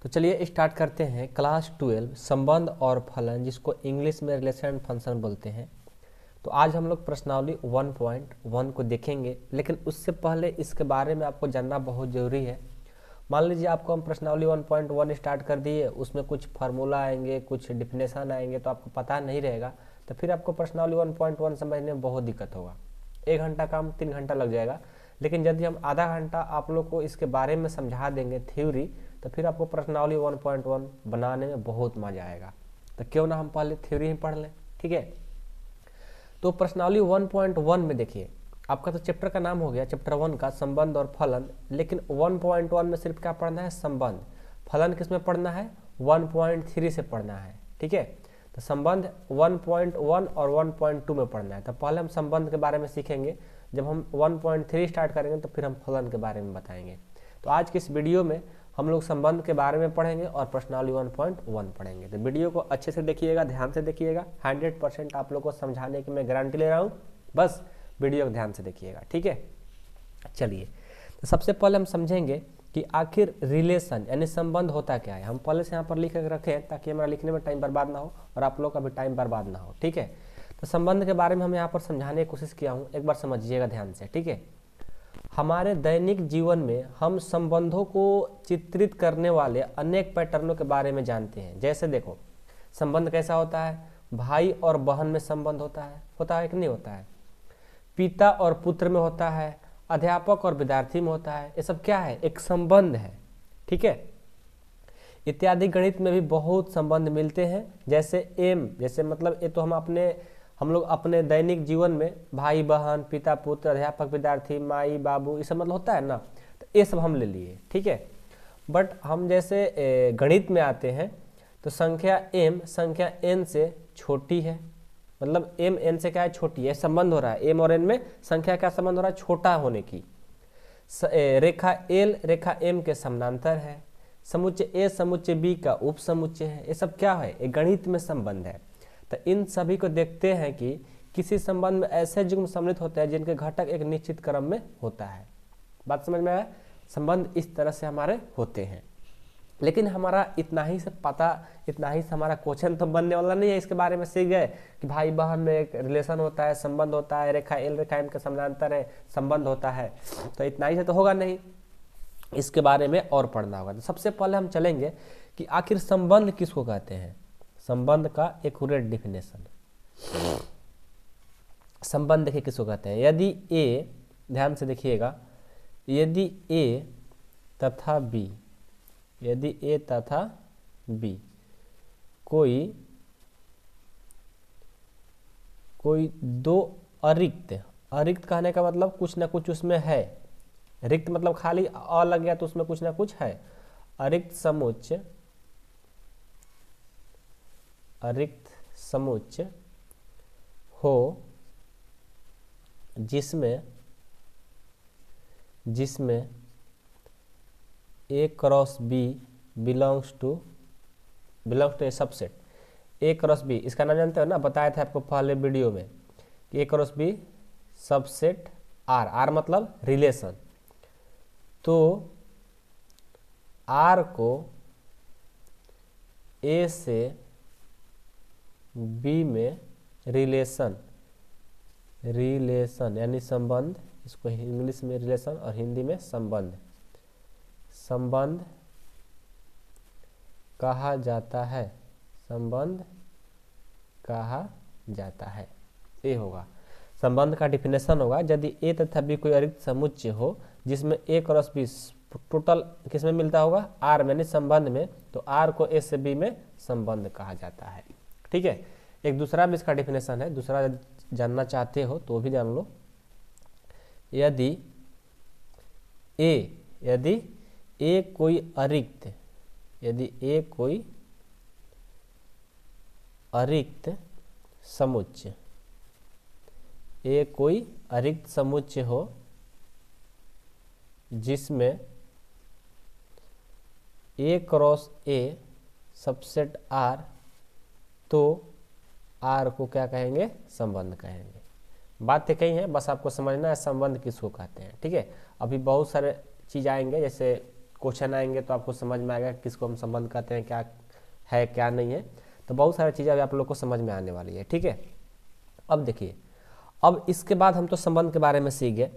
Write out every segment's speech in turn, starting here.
तो चलिए स्टार्ट करते हैं क्लास 12 संबंध और फलन, जिसको इंग्लिश में रिलेशन एंड फंक्शन बोलते हैं। तो आज हम लोग प्रश्नावली 1.1 को देखेंगे, लेकिन उससे पहले इसके बारे में आपको जानना बहुत ज़रूरी है। मान लीजिए आपको हम प्रश्नावली 1.1 स्टार्ट कर दिए, उसमें कुछ फार्मूला आएंगे, कुछ डिफिनेशन आएंगे, तो आपको पता नहीं रहेगा, तो फिर आपको प्रश्नावली 1.1 समझने में बहुत दिक्कत होगा। 1 घंटा काम 3 घंटा लग जाएगा। लेकिन यदि हम आधा घंटा आप लोग को इसके बारे में समझा देंगे थ्योरी, तो फिर आपको प्रश्नावली 1.1 बनाने में बहुत मजा आएगा। तो क्यों ना हम पहले थ्योरी ही पढ़ लें, ठीक है। तो प्रश्नावली 1.1 में देखिए, आपका तो चैप्टर का नाम हो गया चैप्टर 1 का संबंध और फलन, लेकिन 1.1 में सिर्फ क्या पढ़ना है, संबंध। फलन किस में पढ़ना है, 1.3 से पढ़ना है, ठीक है। तो संबंध 1.1 और 1.2 में पढ़ना है। तो पहले हम संबंध के बारे में सीखेंगे, जब हम 1.3 स्टार्ट करेंगे तो फिर हम फलन के बारे में बताएंगे। तो आज के इस वीडियो में हम लोग संबंध के बारे में पढ़ेंगे और प्रश्नावली 1.1 पढ़ेंगे। तो वीडियो को अच्छे से देखिएगा, ध्यान से देखिएगा। 100% आप लोग को समझाने की मैं गारंटी ले रहा हूँ, बस वीडियो को ध्यान से देखिएगा, ठीक है। चलिए, तो सबसे पहले हम समझेंगे कि आखिर रिलेशन यानी संबंध होता क्या है। हम पहले से यहाँ पर लिख कर रखें ताकि हमारा लिखने में टाइम बर्बाद ना हो और आप लोग का भी टाइम बर्बाद ना हो, ठीक है। तो संबंध के बारे में हम यहाँ पर समझाने की कोशिश किया हूँ, एक बार समझिएगा ध्यान से, ठीक है। हमारे दैनिक जीवन में हम संबंधों को चित्रित करने वाले अनेक पैटर्नों के बारे में जानते हैं। जैसे देखो, संबंध कैसा होता है, भाई और बहन में संबंध होता है कि नहीं होता है, पिता और पुत्र में होता है, अध्यापक और विद्यार्थी में होता है। ये सब क्या है, एक संबंध है, ठीक है। इत्यादि गणित में भी बहुत संबंध मिलते हैं। जैसे एम, जैसे मतलब ये तो हम लोग अपने दैनिक जीवन में भाई बहन, पिता पुत्र, अध्यापक विद्यार्थी, माई बाबू, ये सब मतलब होता है ना, तो ये सब हम ले लिए, ठीक है। बट हम जैसे गणित में आते हैं तो संख्या एम संख्या एन से छोटी है, मतलब एम एन से क्या है, छोटी है, संबंध हो रहा है। एम और एन में संख्या का संबंध हो रहा है, छोटा होने की। रेखा एल रेखा एम के समानांतर है। समुच्चय ए समुच्चय बी का उप समुच्चय है। ये सब क्या है, एक गणित में संबंध है। तो इन सभी को देखते हैं कि किसी संबंध में ऐसे युग्म सम्मिलित होते हैं जिनके घटक एक निश्चित क्रम में होता है। बात समझ में आया, संबंध इस तरह से हमारे होते हैं। लेकिन हमारा इतना ही से हमारा क्वेश्चन तो बनने वाला नहीं है। इसके बारे में सीख गए कि भाई बहन में एक रिलेशन होता है, संबंध होता है, रेखा एल रेखा एम के समानांतर है, संबंध होता है, तो इतना ही से तो होगा नहीं, इसके बारे में और पढ़ना होगा। तो सबसे पहले हम चलेंगे कि आखिर संबंध किसको कहते हैं। संबंध का एक्यूरेट डिफिनेशन, संबंध देखिए किसको कहते हैं। यदि ए, ध्यान से देखिएगा, यदि ए तथा बी, यदि ए तथा बी कोई दो अरिक्त कहने का मतलब कुछ ना कुछ उसमें है। रिक्त मतलब खाली अ लग गया तो उसमें कुछ ना कुछ है। अरिक्त समुच्चय हो जिसमें A cross B belongs to A subset. A cross B, इसका नाम जानते हो ना, बताया था आपको पहले वीडियो में कि A cross B subset R, R मतलब रिलेशन। तो आर को ए से बी में रिलेशन यानी संबंध, इसको इंग्लिश में रिलेशन और हिंदी में संबंध कहा जाता है, संबंध कहा जाता है। ये होगा संबंध का डिफिनेशन होगा। यदि ए तथा बी कोई अरिक्त समुच्चय हो जिसमें ए क्रॉस बी टोटल किसमें मिलता होगा, आर में, यानी संबंध में, तो आर को ए से बी में संबंध कहा जाता है, ठीक है। एक दूसरा भी इसका डिफिनेशन है, दूसरा जानना चाहते हो तो भी जान लो। यदि ए कोई अरिक्त समुच्चय हो जिसमें A cross A subset are, तो आर को क्या कहेंगे, संबंध कहेंगे। बात तो कही है, बस आपको समझना है संबंध किसको कहते हैं, ठीक है। अभी बहुत सारे चीज आएंगे, जैसे क्वेश्चन आएंगे तो आपको समझ में आएगा किसको हम संबंध कहते हैं, क्या है क्या नहीं है। तो बहुत सारी चीज़ें अभी आप लोग को समझ में आने वाली है, ठीक है। अब देखिए, अब इसके बाद हम तो संबंध के बारे में सीख गए,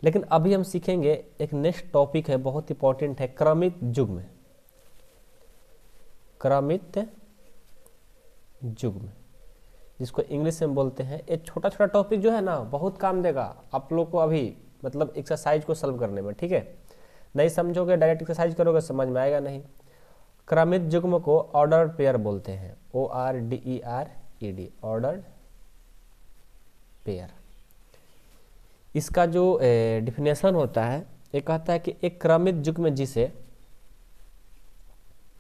लेकिन अभी हम सीखेंगे एक नेक्स्ट टॉपिक है, बहुत इंपॉर्टेंट है, क्रमित युग्म। क्रमित युग्म जिसको इंग्लिश में बोलते हैं। एक छोटा छोटा टॉपिक जो है ना बहुत काम देगा आप लोग को अभी, मतलब एक्सरसाइज को सॉल्व करने में, ठीक है। नहीं समझोगे, डायरेक्ट एक्सरसाइज करोगे, समझ में आएगा नहीं। क्रमित युग्म को ऑर्डर्ड पेयर बोलते हैं, ORDERED, ऑर्डर्ड पेयर। इसका जो डिफिनेशन होता है, ये कहता है कि एक क्रमित युग्म जिसे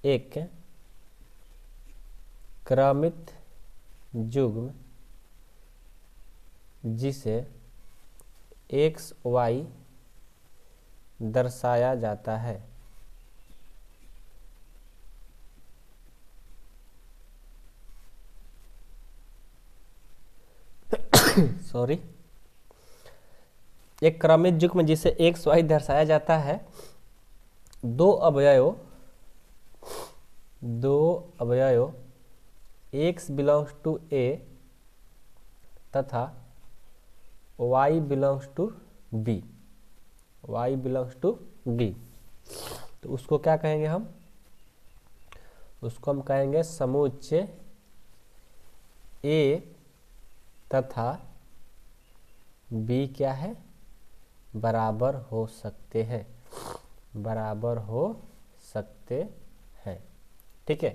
एक क्रमित युग्म जिसे एक्स वाई दर्शाया जाता है, सॉरी, एक क्रमित युग्म जिसे एक्स वाई दर्शाया जाता है, दो अवयव x बिलोंग्स टू ए तथा y बिलोंग्स टू बी, तो उसको क्या कहेंगे हम, उसको हम कहेंगे समुच्चय A तथा B क्या है, बराबर हो सकते हैं, ठीक है।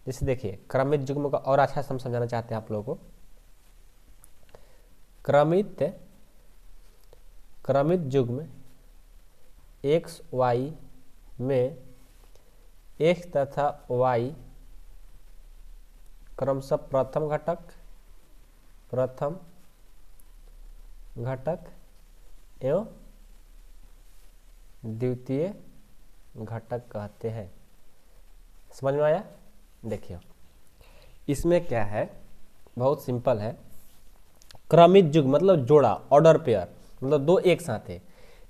जैसे देखिए, क्रमित युग्म का और अच्छा से हम समझाना चाहते हैं आप लोगों को। क्रमित युग्म एक्स वाई में x तथा y क्रमशः प्रथम घटक एवं द्वितीय घटक कहते हैं। समझ में आया? देखिए इसमें क्या है, बहुत सिंपल है। क्रमित युग्म मतलब जोड़ा, ऑर्डर पेयर, मतलब दो एक साथ है।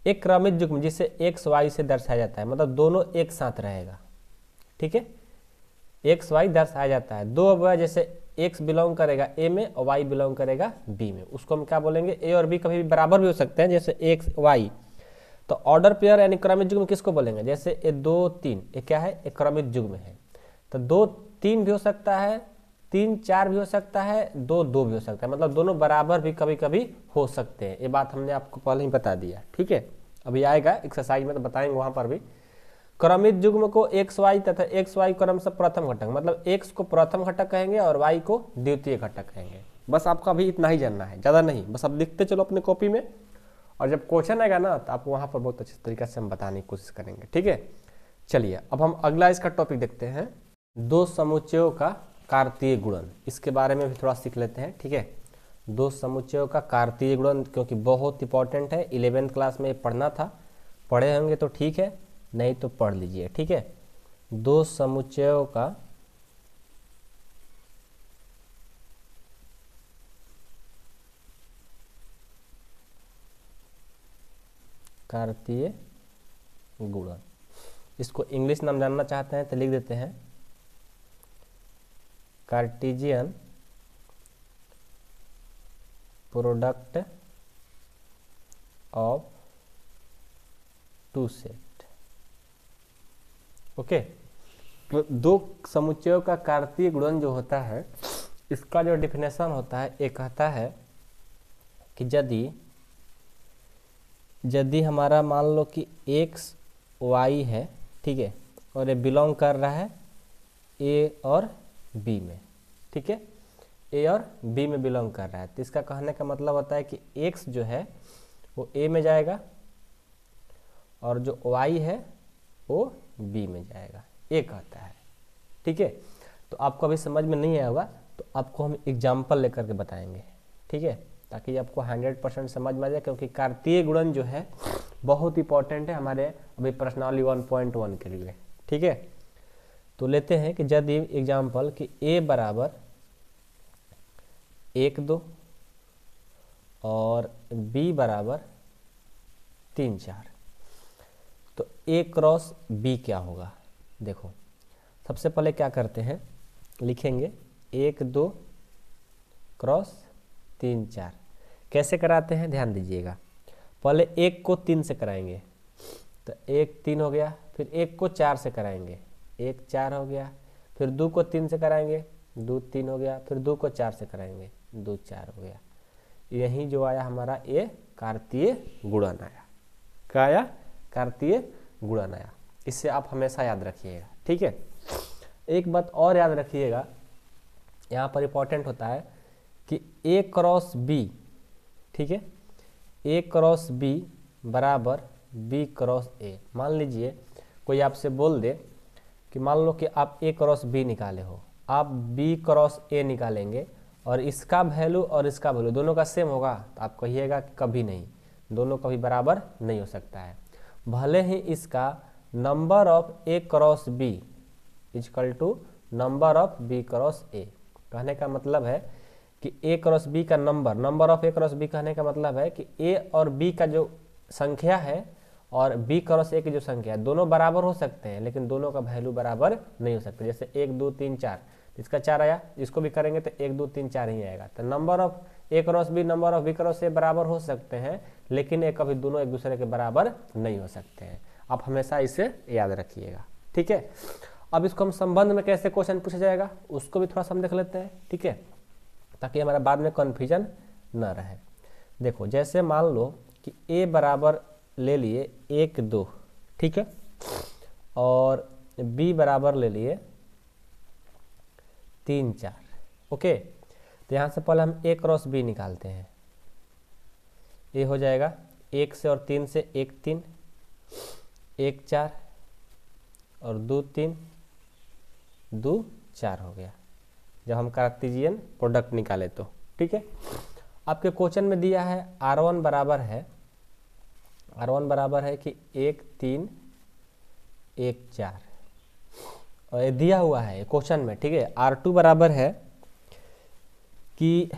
एक क्रमित युग्म जिसे एक्स वाई से दर्शाया जाता है, मतलब दोनों एक साथ रहेगा, ठीक है। एक्स वाई दर्शाया जाता है, दो अवयव जैसे एक्स बिलोंग करेगा ए में और वाई बिलोंग करेगा बी में, उसको हम क्या बोलेंगे, ए और बी कभी भी बराबर भी हो सकते हैं, जैसे एक्स वाई। तो ऑर्डर पेयर यानी क्रमित युग्म किसको बोलेंगे, जैसे ए दो तीन, ये क्या है, एक क्रमित युग्म है। तो दो तीन भी हो सकता है, तीन चार भी हो सकता है, दो दो भी हो सकता है, मतलब दोनों बराबर भी कभी कभी हो सकते हैं। ये बात हमने आपको पहले ही बता दिया, ठीक है। अभी आएगा एक्सरसाइज में तो बताएंगे वहां पर भी। क्रमित युग्म को एक्स वाई तथा एक्स वाई क्रम से प्रथम घटक, मतलब एक्स को प्रथम घटक कहेंगे और वाई को द्वितीय घटक कहेंगे। बस आपका अभी इतना ही जानना है, ज्यादा नहीं। बस अब लिखते चलो अपने कॉपी में, और जब क्वेश्चन आएगा ना तो आपको वहां पर बहुत अच्छे तरीके से हम बताने की कोशिश करेंगे, ठीक है। चलिए अब हम अगला इसका टॉपिक देखते हैं, दो समुच्चयों का कार्तीय गुणन। इसके बारे में भी थोड़ा सीख लेते हैं, ठीक है। दो समुच्चयों का कार्तीय गुणन, क्योंकि बहुत इंपॉर्टेंट है, 11th क्लास में पढ़ना था, पढ़े होंगे तो ठीक है, नहीं तो पढ़ लीजिए, ठीक है। दो समुच्चयों का कार्तीय गुणन, इसको इंग्लिश नाम जानना चाहते हैं तो लिख देते हैं Cartesian product of two set. Okay, तो दो समुच्चयों का कार्तीय गुणन जो होता है, इसका जो डिफिनेशन होता है, ये कहता है कि यदि हमारा मान लो कि एक्स वाई है, ठीक है, और ये बिलोंग कर रहा है ए और बी में, ठीक है, ए और बी में बिलोंग कर रहा है, तो इसका कहने का मतलब होता है कि एक्स जो है वो ए में जाएगा और जो वाई है वो बी में जाएगा, ये कहता है, ठीक है। तो आपको अभी समझ में नहीं आया होगा तो आपको हम एग्जाम्पल लेकर के बताएंगे, ठीक है, ताकि आपको 100% समझ में आ जाए, क्योंकि कार्तीय गुणन जो है बहुत इंपॉर्टेंट है हमारे अभी प्रश्नावली 1.1 के लिए, ठीक है। तो लेते हैं कि यदि एग्जाम्पल कि a बराबर 1 2 और b बराबर 3 4, तो ए क्रॉस बी क्या होगा। देखो सबसे पहले क्या करते हैं, लिखेंगे 1 2 क्रॉस 3 4। कैसे कराते हैं ध्यान दीजिएगा, पहले 1 को 3 से कराएंगे तो 1 3 हो गया, फिर 1 को 4 से कराएंगे 1 4 हो गया, फिर 2 को 3 से कराएंगे 2 3 हो गया, फिर 2 को 4 से कराएंगे 2 4 हो गया। यही जो आया हमारा ये कार्तीय गुणन आया। क्या आया? कार्तीय गुणन आया। इससे आप हमेशा याद रखिएगा, ठीक है। एक बात और याद रखिएगा, यहाँ पर इंपॉर्टेंट होता है कि ए क्रॉस बी, ठीक है, ए क्रॉस बी बराबर बी क्रॉस ए। मान लीजिए कोई आपसे बोल दे कि मान लो कि आप ए क्रॉस बी निकाले हो, आप बी क्रॉस ए निकालेंगे और इसका वैल्यू और इसका वैल्यू दोनों का सेम होगा, तो आप कहिएगा कि कभी नहीं, दोनों कभी बराबर नहीं हो सकता है। भले ही इसका number of A cross B is equal to number of B cross A. कहने का मतलब है कि ए क्रॉस बी का number of A cross B कहने का मतलब है कि ए और बी का जो संख्या है और बी क्रॉस ए की जो संख्या है दोनों बराबर हो सकते हैं, लेकिन दोनों का वैल्यू बराबर नहीं हो सकता। जैसे 1 2 3 4, इसका 4 आया, इसको भी करेंगे तो 1 2 3 4 ही आएगा। तो number of A cross B number of B cross A बराबर हो सकते हैं, लेकिन ये कभी दोनों एक दूसरे के बराबर नहीं हो सकते हैं। आप हमेशा इसे याद रखिएगा, ठीक है। अब इसको हम संबंध में कैसे क्वेश्चन पूछा जाएगा उसको भी थोड़ा सा हम देख लेते हैं, ठीक है, ताकि हमारा बाद में कन्फ्यूजन न रहे। देखो जैसे मान लो कि ए बराबर ले लिए 1 2, ठीक है, और बी बराबर ले लिए 3 4, ओके। तो यहाँ से पहले हम ए क्रॉस बी निकालते हैं। ए हो जाएगा 1 से और 3 से 1 3 1 4 और 2 3 2 4 हो गया, जब हम कार्टेशियन प्रोडक्ट निकाले तो, ठीक है। आपके क्वेश्चन में दिया है R1 बराबर है कि 1 3 1 4, और ये दिया हुआ है क्वेश्चन में, ठीक है। R2 बराबर है कि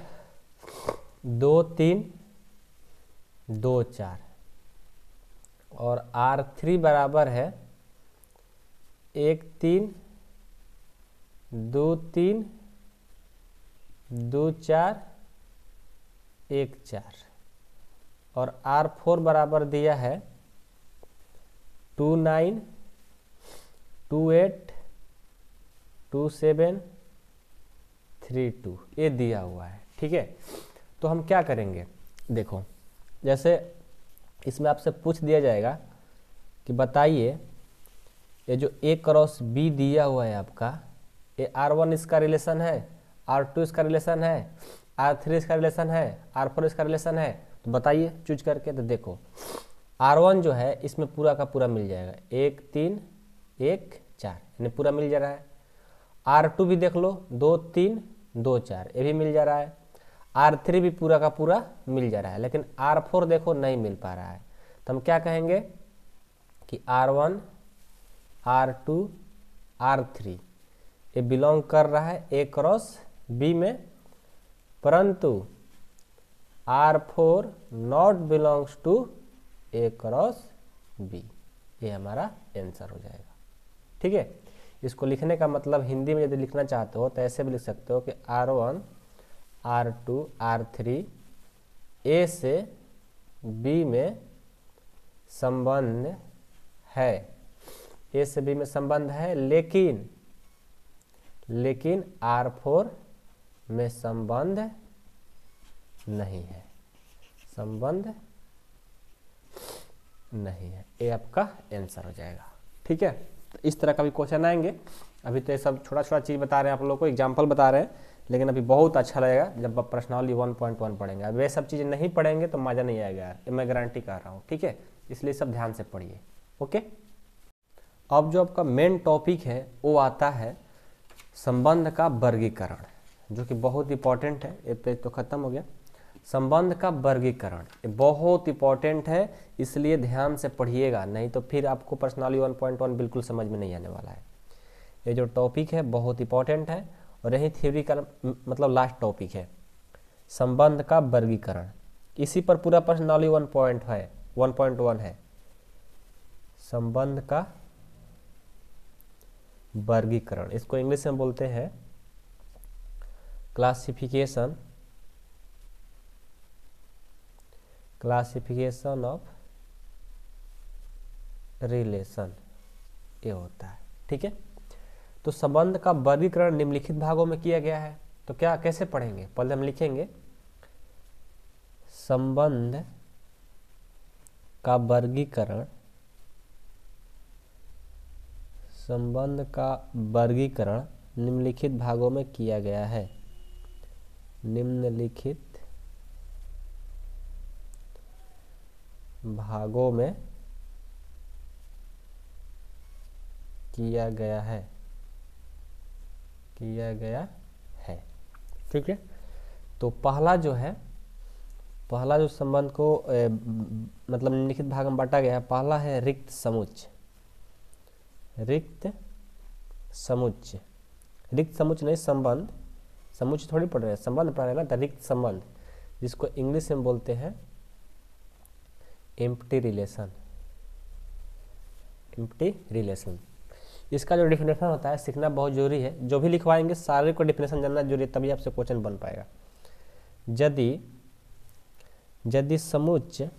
2 3 2 4, और R3 बराबर है 1 3 2 3 2 4 1 4, और R4 बराबर दिया है 2 9 2 8 2 7 3 2, ये दिया हुआ है, ठीक है। तो हम क्या करेंगे, देखो जैसे इसमें आपसे पूछ दिया जाएगा कि बताइए ये जो ए क्रॉस बी दिया हुआ है आपका, ये R1 इसका रिलेशन है, R2 इसका रिलेशन है, R3 इसका रिलेशन है, R4 इसका रिलेशन है, तो बताइए चूज करके। तो देखो R1 जो है इसमें पूरा का पूरा मिल जाएगा, 1 3 1 4, यानी पूरा मिल जा रहा है। R2 भी देख लो 2 3 2 4, ये भी मिल जा रहा है। R3 भी पूरा का पूरा मिल जा रहा है, लेकिन R4 देखो नहीं मिल पा रहा है। तो हम क्या कहेंगे कि R1 R2 R3 ये बिलोंग कर रहा है ए क्रॉस बी में, परंतु R4 not belongs to A cross B. ये हमारा आंसर हो जाएगा, ठीक है। इसको लिखने का मतलब हिंदी में यदि लिखना चाहते हो तो ऐसे भी लिख सकते हो कि R1 R2 R3 ए से बी में संबंध है, ए से बी में संबंध है, लेकिन R4 में संबंध नहीं है, संबंध नहीं है। ये आपका आंसर हो जाएगा, ठीक है। तो इस तरह का भी क्वेश्चन आएंगे। अभी तो ये सब छोटा छोटा चीज़ बता रहे हैं आप लोगों को, एग्जाम्पल बता रहे हैं, लेकिन अभी बहुत अच्छा लगेगा जब आप प्रश्नावली 1.1 पढ़ेंगे। अब ये सब चीज़ें नहीं पढ़ेंगे तो मज़ा नहीं आएगा यार, ये मैं गारंटी कर रहा हूँ, ठीक है। इसलिए सब ध्यान से पढ़िए, ओके। अब जो आपका मेन टॉपिक है वो आता है संबंध का वर्गीकरण, जो कि बहुत इंपॉर्टेंट है। ये पेज तो खत्म हो गया। संबंध का वर्गीकरण ये बहुत इंपॉर्टेंट है, इसलिए ध्यान से पढ़िएगा, नहीं तो फिर आपको पर्सनाली 1.1 बिल्कुल समझ में नहीं आने वाला है। ये जो टॉपिक है बहुत इंपॉर्टेंट है, और यही थ्योरी का मतलब लास्ट टॉपिक है, संबंध का वर्गीकरण। इसी पर पूरा पर्सनाली 1.1 है। संबंध का वर्गीकरण, इसको इंग्लिश में बोलते हैं क्लासिफिकेशन ऑफ रिलेशन, ये होता है। ठीक है, तो संबंध का वर्गीकरण निम्नलिखित भागों में किया गया है। तो क्या कैसे पढ़ेंगे, पहले हम लिखेंगे संबंध का वर्गीकरण, संबंध का वर्गीकरण निम्नलिखित भागों में किया गया है। निम्नलिखित भागों में किया गया है, ठीक है। तो पहला जो संबंध को मतलब निम्नलिखित भाग में बांटा गया है, पहला है रिक्त समुच्चय। रिक्त समुच्चय नहीं, संबंध, समुच्चय थोड़ी पढ़ रहे हैं, संबंध पढ़ रहे हैं ना। तो रिक्त संबंध, जिसको इंग्लिश में बोलते हैं एम्प्टी रिलेशन। इसका जो डिफिनेशन होता है सीखना बहुत जरूरी है। जो भी लिखवाएंगे सारे को डिफिनेशन जानना जरूरी है, तभी आपसे क्वेश्चन बन पाएगा। यदि समुच्चय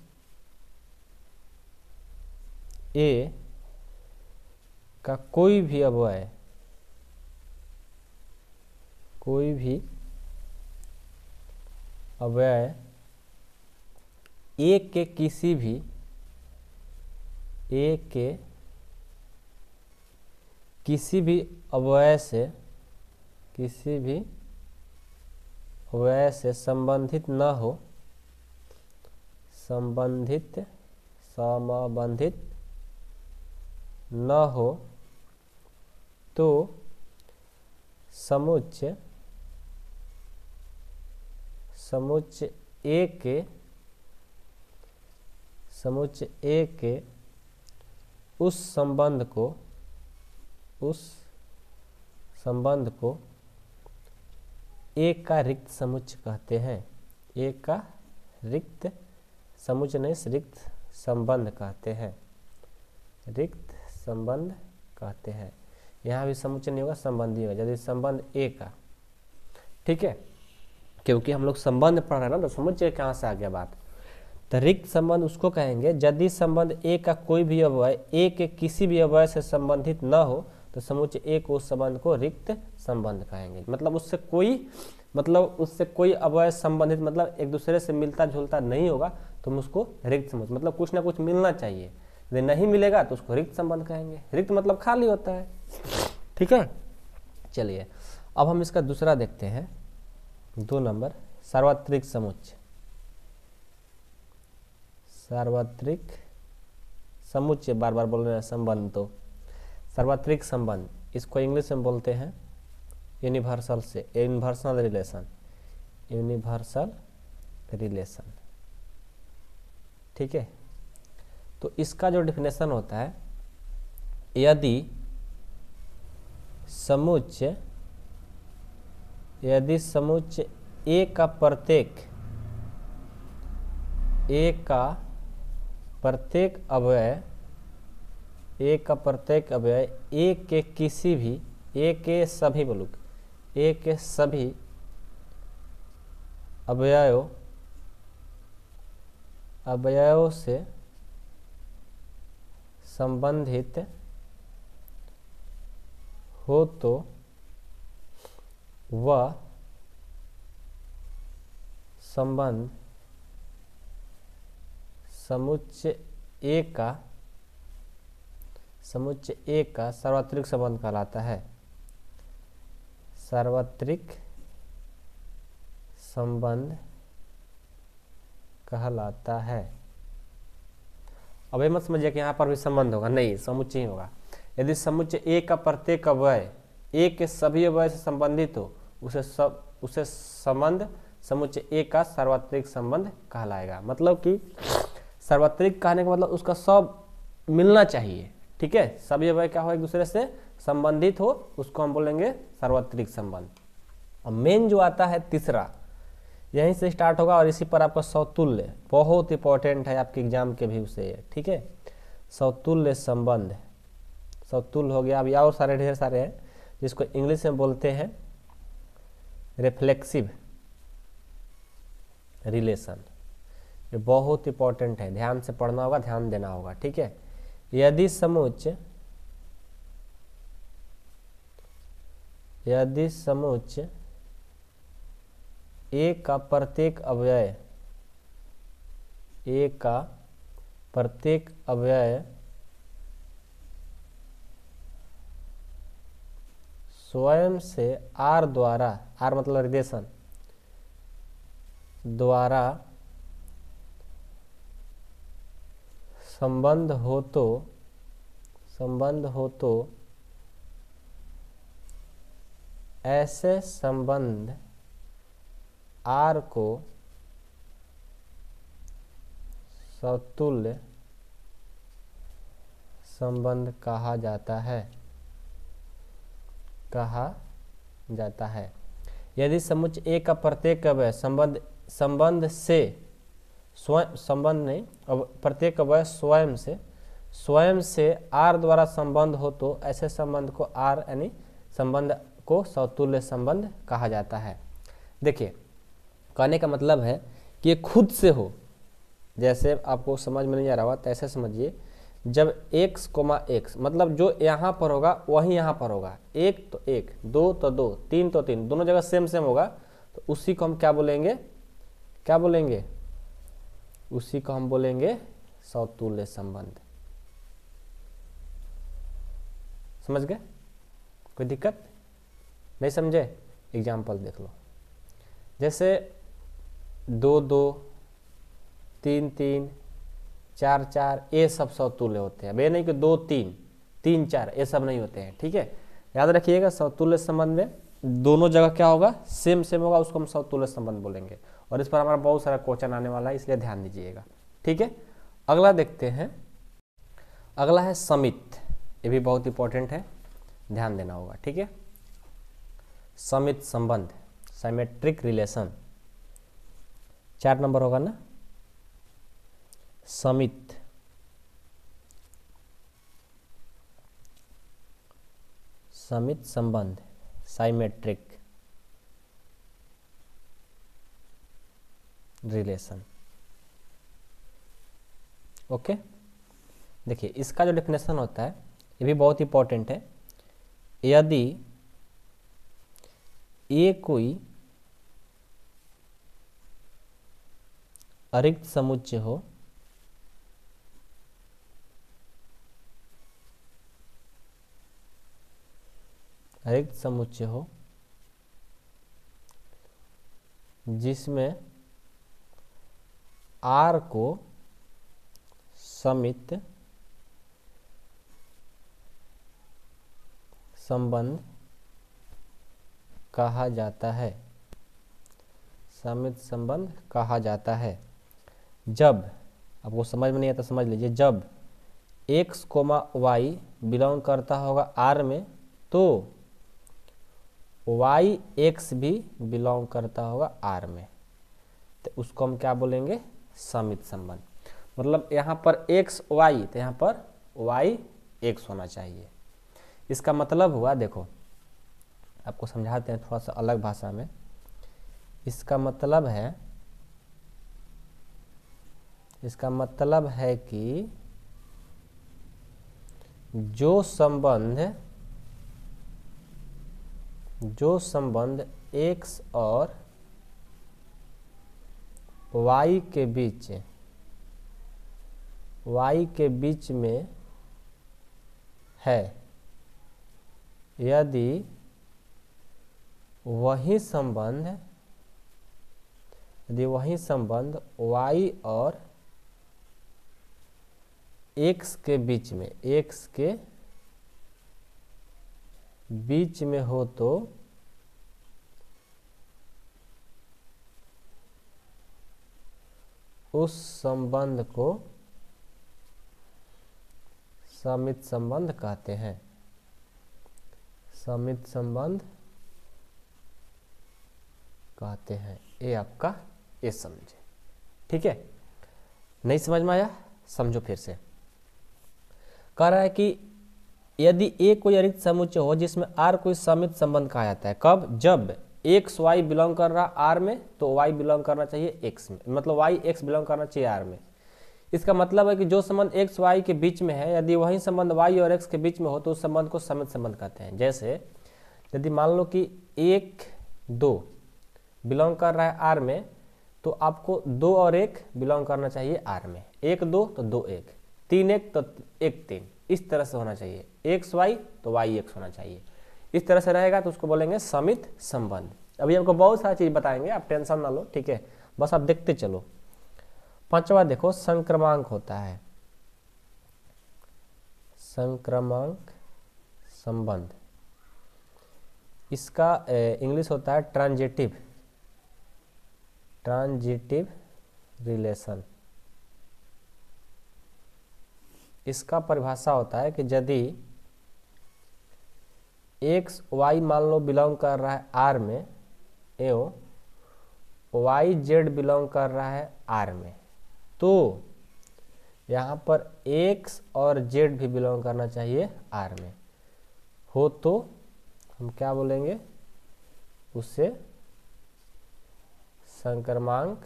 ए का कोई भी अवयव ए के किसी भी अवयव से संबंधित न हो तो समुच्चय ए के उस संबंध को एक का रिक्त समुच्चय कहते हैं। एक का रिक्त समुच्चय नहीं, रिक्त संबंध कहते हैं। यहाँ भी समुच्चय नहीं होगा, संबंधी होगा। यदि संबंध ए का, ठीक है, क्योंकि हम लोग संबंध पढ़ रहे हैं ना, तो समुच्चय कहाँ से आ गया बात। तो रिक्त संबंध उसको कहेंगे यदि संबंध ए का कोई भी अवयव ए के किसी भी अवयव से संबंधित न हो तो समुच्चय ए को उस संबंध को रिक्त संबंध कहेंगे। मतलब उससे कोई अवयव संबंधित, मतलब एक दूसरे से मिलता जुलता नहीं होगा तो हम उसको रिक्त संबंध, मतलब कुछ ना कुछ मिलना चाहिए। यदि नहीं मिलेगा तो उसको रिक्त संबंध कहेंगे। रिक्त मतलब खाली होता है, ठीक है। चलिए अब हम इसका दूसरा देखते हैं, 2 नंबर, सार्वत्रिक समुच्चय। सार्वत्रिक समुच्चय, बार बार बोल रहे हैं संबंध, तो सार्वत्रिक संबंध, इसको इंग्लिश में बोलते हैं यूनिवर्सल रिलेशन, ठीक है। तो इसका जो डिफिनेशन होता है, यदि समुच्चय ए का प्रत्येक अवयव ए के किसी भी, ए के सभी अवयव से संबंधित हो तो वह संबंध समुच्चय ए का सार्वत्रिक संबंध कहलाता है। सार्वत्रिक संबंध कहलाता है। अब ये मत समझिए कि यहाँ पर भी संबंध होगा, नहीं, समुच्चय ही होगा। यदि समुच्चय ए का प्रत्येक अवयव ए के सभी अवयव से संबंधित हो, उसे संबंध समुच्चय ए का सार्वत्रिक संबंध कहलाएगा। मतलब कि सार्वत्रिक कहने का मतलब उसका सब मिलना चाहिए, ठीक है। सभी अवयव क्या हो, एक दूसरे से संबंधित हो, उसको हम बोलेंगे सार्वत्रिक संबंध। और मेन जो आता है तीसरा, यहीं से स्टार्ट होगा और इसी पर आपका सौतुल्य बहुत इंपॉर्टेंट है आपके एग्जाम के व्यू से, ठीक है। समतुल्य संबंध, समतुल्य हो गया। अभी और सारे ढेर सारे हैं जिसको इंग्लिश में बोलते हैं रिफ्लेक्सिव रिलेशन। ये बहुत इंपॉर्टेंट है, ध्यान से पढ़ना होगा, ध्यान देना होगा, ठीक है। यदि समुच्चय ए का प्रत्येक अवयव स्वयं से आर द्वारा, आर मतलब रिलेशन द्वारा संबंध हो तो ऐसे संबंध आर को समतुल्य संबंध कहा जाता है। यदि समुच्चय ए का प्रत्येक अवयव संबंध से स्वयं, संबंध नहीं, अब प्रत्येक अवयव स्वयं से आर द्वारा संबंध हो तो ऐसे संबंध को आर यानी संबंध को समतुल्य संबंध कहा जाता है। देखिए, कहने का मतलब है कि ये खुद से हो, जैसे आपको समझ में नहीं आ रहा होगा तो ऐसे समझिए, जब x, x मतलब जो यहाँ पर होगा वही यहाँ पर होगा, एक तो एक, दो तो दो, तीन तो तीन, दोनों जगह सेम होगा, तो उसी को हम क्या बोलेंगे, उसी को हम बोलेंगे समतुल्य संबंध। समझ गए? कोई दिक्कत नहीं? समझे? एग्जाम्पल देख लो, जैसे 2 2, 3 3, 4 4, ये सब समतुल्य होते हैं। ये नहीं कि 2 3, 3 4, ये सब नहीं होते हैं, ठीक है। याद रखिएगा, समतुल्य संबंध में दोनों जगह क्या होगा, सेम होगा, उसको हम समतुल्य संबंध बोलेंगे। और इस पर हमारा बहुत सारा क्वेश्चन आने वाला है, इसलिए ध्यान दीजिएगा, ठीक है। अगला देखते हैं, अगला है समित। ये भी बहुत इंपॉर्टेंट है, ध्यान देना होगा, ठीक है। समित संबंध, सिमेट्रिक रिलेशन, 4 नंबर होगा ना। समित संबंध, सिमेट्रिक रिलेशन, ओके। देखिए, इसका जो डेफिनेशन होता है ये भी बहुत इंपॉर्टेंट है। यदि ए कोई अरिक्त समुच्चय हो जिसमें आर को समित संबंध कहा जाता है, समित संबंध कहा जाता है। जब, आपको समझ में नहीं आता समझ लीजिए, जब x, y बिलोंग करता होगा R में तो y x भी बिलोंग करता होगा R में, तो उसको हम क्या बोलेंगे, समित संबंध। मतलब यहाँ पर x y, तो यहाँ पर y x होना चाहिए। इसका मतलब हुआ, देखो आपको समझाते हैं थोड़ा सा अलग भाषा में। इसका मतलब है कि जो संबंध x और y के बीच में है, यदि वही संबंध y और x के बीच में हो तो उस संबंध को समित संबंध कहते हैं। समित संबंध कहते हैं। ये आपका ये समझे, ठीक है। नहीं समझ में आया, समझो फिर से। कह रहा है कि यदि ए कोई अरिक्त समुच्चय हो जिसमें आर कोई समित संबंध कहा जाता है, कब? जब एक्स वाई बिलोंग कर रहा आर में तो वाई बिलोंग करना चाहिए एक्स में, मतलब वाई एक्स बिलोंग करना चाहिए आर में। इसका मतलब है कि जो संबंध एक्स वाई के बीच में है, यदि वही संबंध वाई और एक्स के बीच में हो तो उस संबंध को समित संबंध कहते हैं। जैसे यदि मान लो कि 1 2 बिलोंग कर रहा है आर में, तो आपको 2 और 1 बिलोंग करना चाहिए आर में। 1 2 तो 2 1, 3 1 तो 1 3, इस तरह से होना चाहिए। एक्स वाई तो वाई एक्स होना चाहिए, इस तरह से रहेगा तो उसको बोलेंगे समित संबंध। अभी हमको बहुत सारी चीज बताएंगे, आप टेंशन ना लो, ठीक है, बस आप देखते चलो। पांचवा देखो, संक्रमांक होता है, संक्रमांक संबंध, इसका इंग्लिश होता है ट्रांजिटिव रिलेशन। इसका परिभाषा होता है कि यदि एक्स वाई मान लो बिलोंग कर रहा है आर में एवं वाई जेड बिलोंग कर रहा है आर में, तो यहाँ पर एक्स और जेड भी बिलोंग करना चाहिए आर में हो, तो हम क्या बोलेंगे? उसे संक्रमांक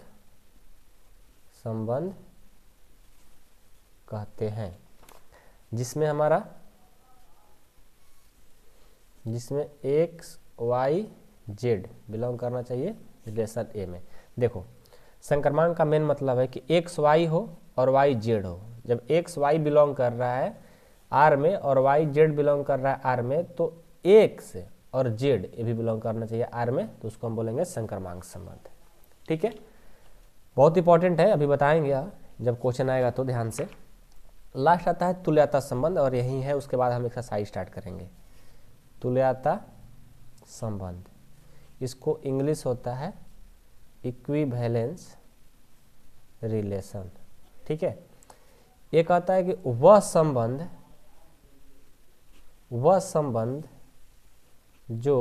संबंध कहते हैं, जिसमें एक्स वाई जेड बिलोंग करना चाहिए रिलेशन ए में। देखो, संक्रमांक का मेन मतलब है कि एक्स वाई हो और वाई जेड हो। जब एक्स वाई बिलोंग कर रहा है आर में और वाई जेड बिलोंग कर रहा है आर में, तो एक्स और जेड ये भी बिलोंग करना चाहिए आर में, तो उसको हम बोलेंगे संक्रमांक संबंध। ठीक है, बहुत इंपॉर्टेंट है, अभी बताएंगे जब क्वेश्चन आएगा तो ध्यान से। लास्ट आता है तुल्यता संबंध, और यही है, उसके बाद हम एक्सरसाइज स्टार्ट करेंगे। तुल्यता संबंध, इसको इंग्लिश होता है इक्विवेलेंस रिलेशन। ठीक है, ये कहता है कि वह संबंध जो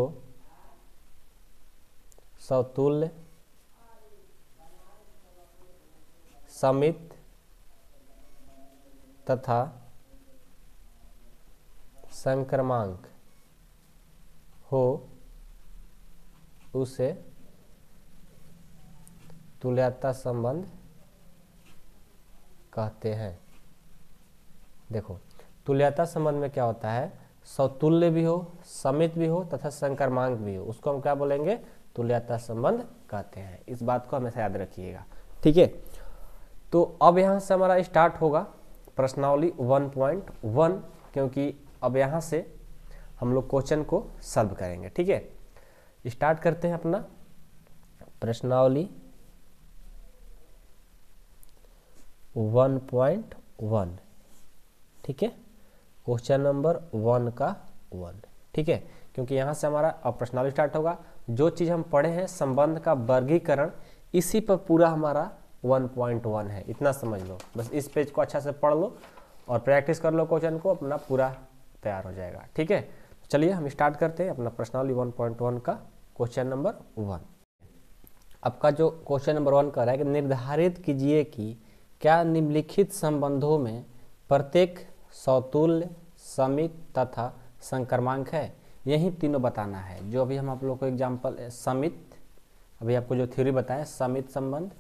समतुल्य, समित तथा संक्रमांक हो, उसे तुल्यता संबंध कहते हैं। देखो, तुल्यता संबंध में क्या होता है? समतुल्य भी हो, समित भी हो तथा संक्रमांक भी हो, उसको हम क्या बोलेंगे? तुल्यता संबंध कहते हैं। इस बात को हमेशा याद रखिएगा, ठीक है। तो अब यहाँ से हमारा स्टार्ट होगा प्रश्नावली 1.1, क्योंकि अब यहाँ से हम लोग क्वेश्चन को सॉल्व करेंगे। ठीक है, स्टार्ट करते हैं अपना प्रश्नावली 1.1। ठीक है, क्वेश्चन नंबर 1 का 1। ठीक है, क्योंकि यहाँ से हमारा अब प्रश्नावली स्टार्ट होगा। जो चीज़ हम पढ़े हैं संबंध का वर्गीकरण, इसी पर पूरा हमारा 1.1 है, इतना समझ लो। बस इस पेज को अच्छा से पढ़ लो और प्रैक्टिस कर लो, क्वेश्चन को अपना पूरा तैयार हो जाएगा। ठीक है, चलिए हम स्टार्ट करते हैं अपना प्रश्नावली 1.1 का क्वेश्चन नंबर 1। आपका जो क्वेश्चन नंबर 1 कर रहा है कि निर्धारित कीजिए कि क्या निम्नलिखित संबंधों में प्रत्येक समतुल्य, समित तथा संक्रमांक है। यही तीनों बताना है, जो अभी हम आप लोग को एग्जाम्पल समित, अभी आपको जो थ्योरी बताएं, समित संबंध,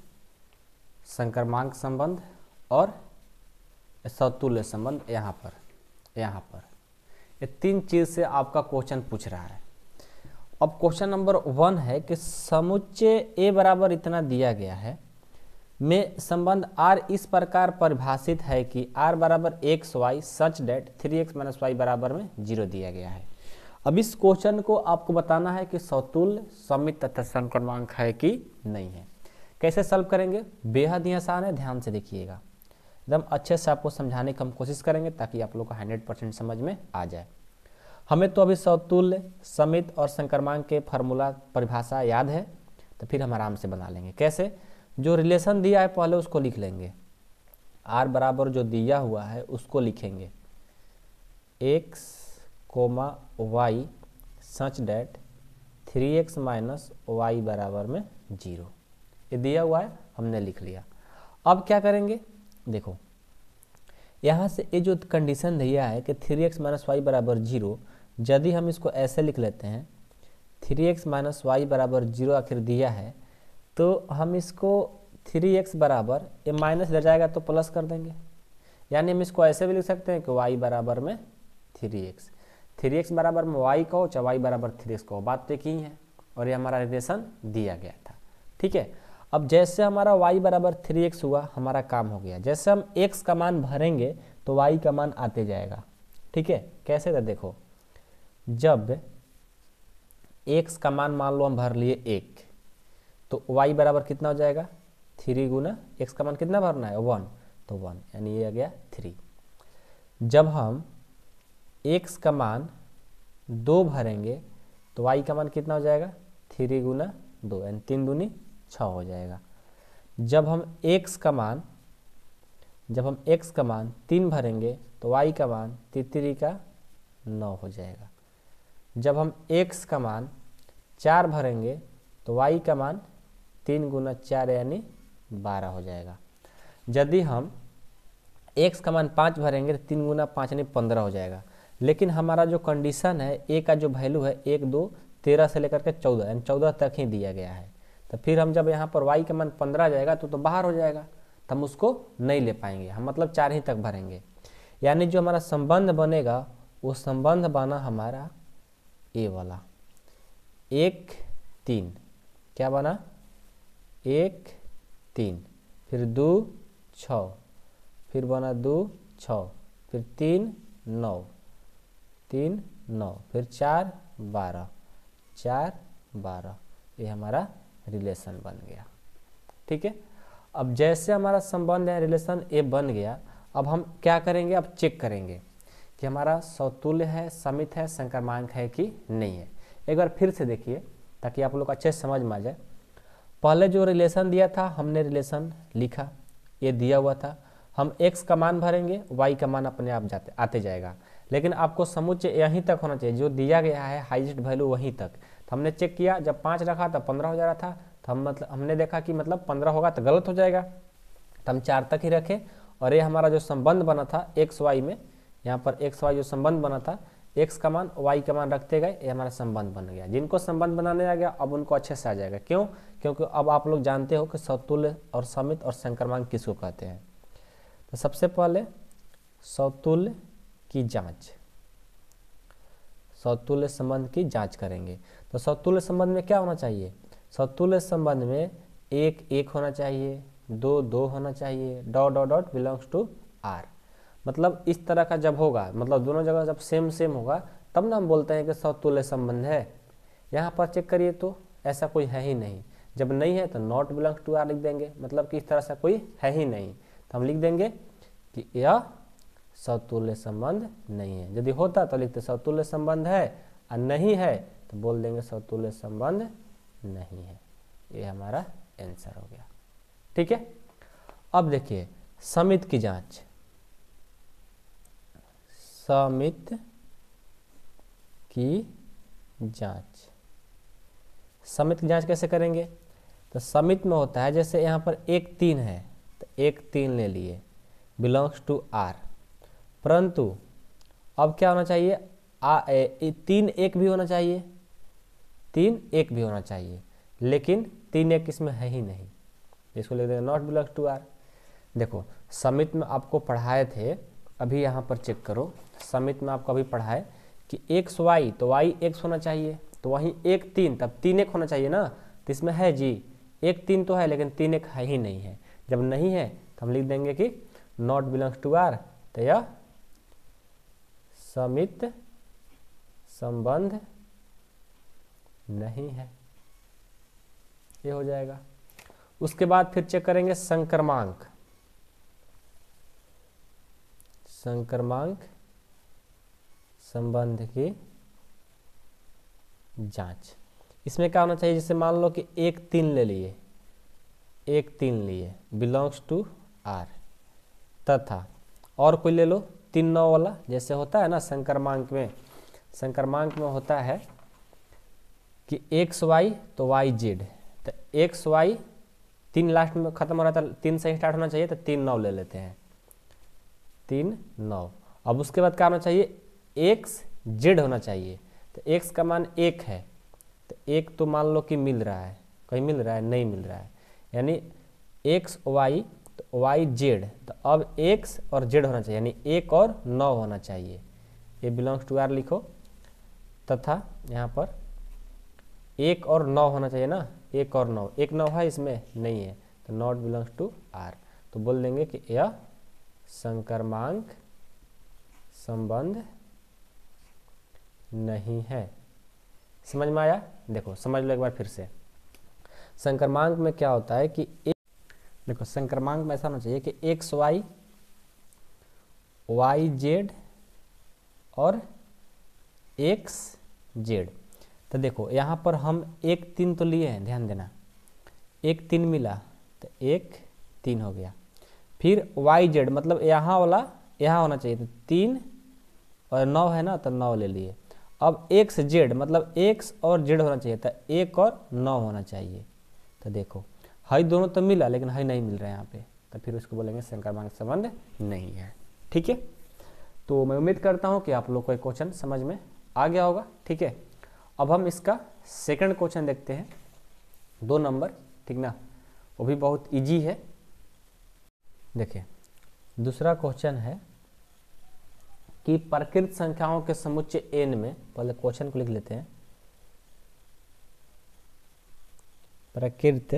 संक्रमांक संबंध और समतुल्य संबंध, यहाँ पर ये तीन चीज से आपका क्वेश्चन पूछ रहा है। अब क्वेश्चन नंबर 1 है कि समुच्चय ए बराबर इतना दिया गया है में संबंध R इस प्रकार परिभाषित है कि R बराबर एक्स वाई सच डेट 3x माइनस वाई बराबर में 0 दिया गया है। अब इस क्वेश्चन को आपको बताना है कि समतुल्य, समित तथा संक्रमांक है कि नहीं है। कैसे सॉल्व करेंगे? बेहद ही आसान है, ध्यान से देखिएगा, एकदम अच्छे से आपको समझाने की हम कोशिश करेंगे ताकि आप लोग को 100% समझ में आ जाए। हमें तो अभी समतुल्य, समित और संक्रमांक के फार्मूला परिभाषा याद है, तो फिर हम आराम से बना लेंगे। कैसे? जो रिलेशन दिया है पहले उसको लिख लेंगे, R बराबर जो दिया हुआ है उसको लिखेंगे x, y सच डेट 3x माइनस वाई बराबर में 0, ये दिया हुआ है, हमने लिख लिया। अब क्या करेंगे? देखो, यहाँ से ये जो कंडीशन दिया है कि 3x माइनस वाई बराबर 0, यदि हम इसको ऐसे लिख लेते हैं 3x माइनस वाई बराबर 0 आखिर दिया है, तो हम इसको 3x बराबर ये माइनस इधर जाएगा तो प्लस कर देंगे, यानी हम इसको ऐसे भी लिख सकते हैं कि y बराबर में 3x बराबर में y कहो चाहे y बराबर 3x कहो, बात तो एक ही है और ये हमारा रिलेशन दिया गया था। ठीक है, अब जैसे हमारा y बराबर 3x हुआ, हमारा काम हो गया। जैसे हम x का मान भरेंगे तो y का मान आते जाएगा। ठीक है, कैसे? तो देखो, जब x का मान मान लो हम भर लिए 1, तो y बराबर कितना हो जाएगा? 3 गुना x का मान कितना भरना है? 1, तो 1 यानी ये आ गया 3। जब हम x का मान 2 भरेंगे तो y का मान कितना हो जाएगा? 3 गुना 2 यानी 3 दूनी 6 हो जाएगा। जब हम x का मान 3 भरेंगे तो y का मान 3 का 9 हो जाएगा। जब हम x का मान 4 भरेंगे तो y का मान 3 गुना 4 यानी 12 हो जाएगा। यदि हम x का मान 5 भरेंगे तो 3 गुना 5 यानी 15 हो जाएगा। लेकिन हमारा जो कंडीशन है, a का जो वैल्यू है 1, 2, 13 से लेकर के 14 यानी 14 तक ही दिया गया है। तो फिर हम जब यहाँ पर y का मान 15 आ जाएगा तो बाहर हो जाएगा, तो हम उसको नहीं ले पाएंगे, हम मतलब 4 ही तक भरेंगे। यानी जो हमारा संबंध बनेगा वो संबंध बना हमारा ए वाला 1, 3। क्या बना? 1, 3, फिर 2, 6, फिर बना 2, 6, फिर 3, 9, 3, 9, फिर 4, 12, 4, 12, ये हमारा रिलेशन बन गया। ठीक है, अब जैसे हमारा संबंध है रिलेशन ए बन गया, अब हम क्या करेंगे? अब चेक करेंगे कि हमारा समतुल्य है, समित है, संक्रमांक है कि नहीं है। एक बार फिर से देखिए ताकि आप लोग अच्छे से समझ में आ जाए। पहले जो रिलेशन दिया था हमने रिलेशन लिखा, ये दिया हुआ था। हम x का मान भरेंगे, y का मान अपने आप आते जाएगा। लेकिन आपको समुच्चय यहीं तक होना चाहिए, जो दिया गया है हाईएस्ट वैल्यू वहीं तक। तो हमने चेक किया, जब 5 रखा तो 15 हो जा रहा था, तो हमने देखा कि मतलब 15 होगा तो गलत हो जाएगा, तो हम 4 तक ही रखे। और ये हमारा जो संबंध बना था एक्स वाई में, यहाँ पर एक्स वाई जो संबंध बना था, एक्स का मान वाई का मान रखते गए, ये हमारा संबंध बन गया। जिनको संबंध बनाने आ गया अब उनको अच्छे से आ जाएगा। क्यों? क्योंकि अब आप लोग जानते हो कि समतुल्य और समित और संक्रमांक किसको कहते हैं। तो सबसे पहले समतुल्य की जांच, समतुल्य संबंध की जांच करेंगे। तो समतुल्य संबंध में क्या होना चाहिए? समतुल्य संबंध में 1, 1 होना चाहिए, 2, 2 होना चाहिए, dot dot dot belongs to R. मतलब इस तरह का जब होगा, मतलब दोनों जगह जब सेम सेम होगा, तब ना हम बोलते हैं कि समतुल्य संबंध है। यहाँ पर चेक करिए तो ऐसा कोई है ही नहीं। जब नहीं है तो नॉट बिलोंग्स टू आर लिख देंगे, मतलब कि इस तरह से कोई है ही नहीं, तो हम लिख देंगे कि यह समतुल्य संबंध नहीं है। यदि होता तो लिखते समतुल्य संबंध है, और नहीं है तो बोल देंगे समतुल्य संबंध नहीं है। ये हमारा आंसर हो गया। ठीक है, अब देखिए समित की जांच। समित की जांच, समित की जांच कैसे करेंगे? तो समित में होता है, जैसे यहाँ पर 1, 3 है तो 1, 3 ले लिए, बिलोंग्स टू आर। परंतु अब क्या होना चाहिए? 3, 1 भी होना चाहिए, 3, 1 भी होना चाहिए, लेकिन 3, 1 इसमें है ही नहीं, इसको लिख देंगे नॉट बिलोंग्स टू आर। देखो समित में आपको पढ़ाए थे, अभी यहाँ पर चेक करो, समित में आपको अभी पढ़ाए कि एक्स वाई, तो वाई एक्स होना चाहिए, तो वहीं 1, 3 तब 3, 1 होना चाहिए ना। तो इसमें है जी 1, 3 तो है, लेकिन 3, 1 है ही नहीं है। जब नहीं है तो हम लिख देंगे कि नॉट बिलोंग्स टू आर, तो यह समित संबंध नहीं है, ये हो जाएगा। उसके बाद फिर चेक करेंगे संक्रमांक। संक्रमांक संबंध की जांच, इसमें क्या होना चाहिए? जैसे मान लो कि 1, 3 ले लिए, 1, 3 लिए, बिलोंग्स टू आर, तथा और कोई ले लो 3, 9 वाला, जैसे होता है ना संक्रमांक में। संक्रमांक में होता है कि एक्स वाई तो वाई जेड, तो एक्स वाई 3 लास्ट में खत्म हो रहा था, 3 से स्टार्ट होना चाहिए, तो 3, 9 ले लेते हैं। 3 9। अब उसके बाद क्या होना चाहिए, एक्स जेड होना चाहिए। तो एक्स का मान 1 है, तो 1 तो मान लो कि मिल रहा है, कहीं मिल रहा है, नहीं मिल रहा है, यानी एक्स वाई, तो वाई जेड, तो अब एक्स और जेड होना चाहिए, यानी 1 और 9 होना चाहिए। ये बिलोंग्स टू आर लिखो, तथा यहाँ पर 1 और 9 होना चाहिए ना, 1 और 9, 1 9 है इसमें, नहीं है, तो नॉट बिलोंग्स टू आर। तो बोल देंगे कि यह संक्रमांक संबंध नहीं है। समझ में आया? देखो समझ लो एक बार फिर से। संक्रमांक में क्या होता है कि देखो संक्रमांक में ऐसा होना चाहिए कि एक्स वाई, वाई जेड और एक्स जेड। तो देखो यहाँ पर हम 1 3 तो लिए हैं, ध्यान देना, 1 3 मिला, तो 1 3 हो गया। फिर वाई जेड मतलब यहाँ वाला यहाँ होना चाहिए, तो 3 और 9 है ना, तो 9 ले लिए। अब एक्स जेड मतलब एक्स और जेड होना चाहिए, तो 1 और 9 होना चाहिए। तो देखो हाई दोनों तो मिला, लेकिन हाई नहीं मिल रहा है यहाँ पे, तो फिर उसको बोलेंगे संक्रमांक संबंध नहीं है। ठीक है, तो मैं उम्मीद करता हूँ कि आप लोग को क्वेश्चन समझ में आ गया होगा। ठीक है, अब हम इसका सेकंड क्वेश्चन देखते हैं, 2 नंबर, ठीक ना, वो भी बहुत इजी है। देखिए दूसरा क्वेश्चन है कि प्रकृत संख्याओं के समुच्चय n में, पहले क्वेश्चन को लिख लेते हैं, प्रकृत,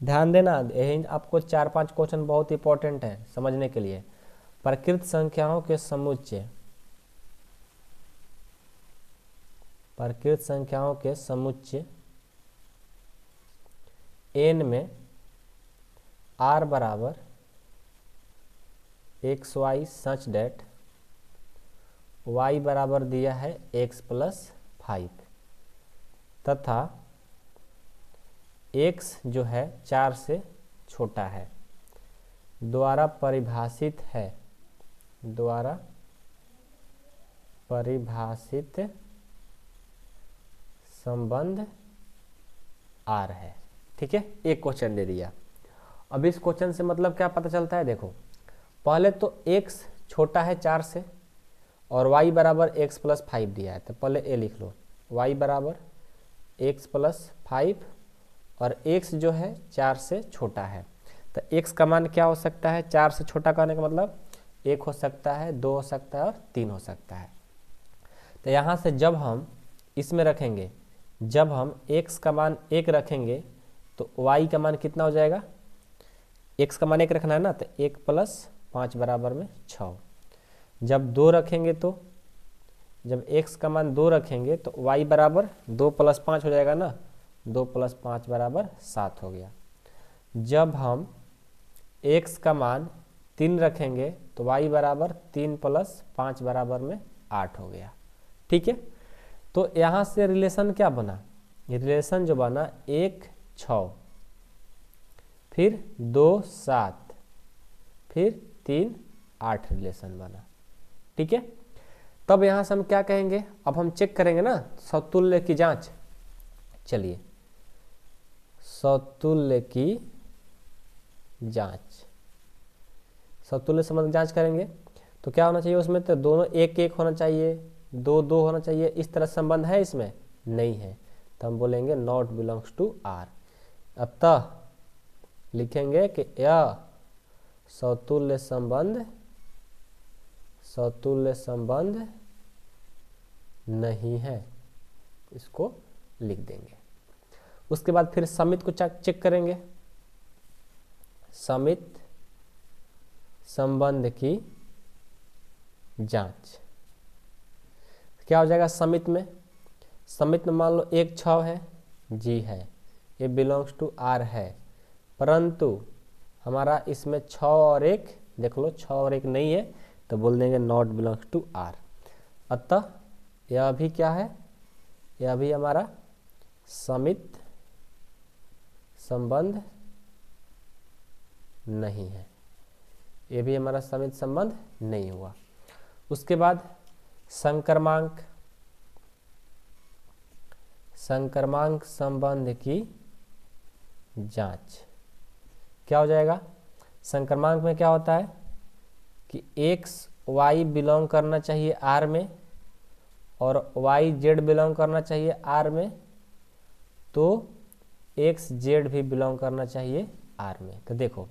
ध्यान देना, यही आपको 4-5 क्वेश्चन बहुत इंपॉर्टेंट है समझने के लिए। प्रकृत संख्याओं के समुच्चय, प्रकृत संख्याओं के समुच्चय n में r बराबर एक्स वाई सच डेट y बराबर दिया है x + 5, तथा x जो है 4 से छोटा है, द्वारा परिभाषित है, द्वारा परिभाषित संबंध आर है। ठीक है, एक क्वेश्चन दे दिया। अब इस क्वेश्चन से मतलब क्या पता चलता है, देखो पहले तो x छोटा है 4 से और y बराबर x + 5 दिया है, तो पहले ए लिख लो, y बराबर x + 5 और x जो है 4 से छोटा है। तो x का मान क्या हो सकता है, 4 से छोटा करने का मतलब 1 हो सकता है, 2 हो सकता है और 3 हो सकता है। तो यहाँ से जब हम इसमें रखेंगे, जब हम x का मान 1 रखेंगे तो y का मान कितना हो जाएगा, x का मान 1 रखना है ना, तो 1 + 5 बराबर में 6। जब 2 रखेंगे तो, जब x का मान 2 रखेंगे तो y बराबर 2 + 5 हो जाएगा ना, 2 + 5 बराबर 7 हो गया। जब हम x का मान 3 रखेंगे तो y बराबर 3 + 5 बराबर में 8 हो गया। ठीक है, तो यहाँ से रिलेशन क्या बना, ये रिलेशन जो बना 1 6, फिर 2 7, फिर 3 8 रिलेशन बना। ठीक है, तब यहाँ से हम क्या कहेंगे, अब हम चेक करेंगे ना समतुल्य की जांच। चलिए समतुल्य की जांच, समतुल्य संबंध जांच करेंगे तो क्या होना चाहिए उसमें, तो दोनों 1 1 होना चाहिए, 2 2 होना चाहिए, इस तरह संबंध है इसमें, नहीं है, तो हम बोलेंगे नॉट बिलोंग्स टू आर। अतः लिखेंगे कि यह समतुल्य संबंध, समतुल्य संबंध नहीं है, इसको लिख देंगे। उसके बाद फिर समित को चेक करेंगे, समित संबंध की जांच क्या हो जाएगा समित में, समित में मान लो 1 6 है, जी है, ये बिलोंग्स टू आर है, परंतु हमारा इसमें 6 और 1 देख लो, 6 और 1 नहीं है, तो बोल देंगे नॉट बिलोंग्स टू आर। अतः यह भी क्या है, यह भी हमारा समित संबंध नहीं है, ये भी हमारा समित संबंध नहीं हुआ। उसके बाद संक्रमांक, संक्रमांक संबंध की जांच क्या हो जाएगा, संक्रमांक में क्या होता है कि एक्स वाई बिलोंग करना चाहिए आर में और वाई जेड बिलोंग करना चाहिए आर में, तो एक्स जेड भी बिलोंग करना चाहिए आर में। तो देखो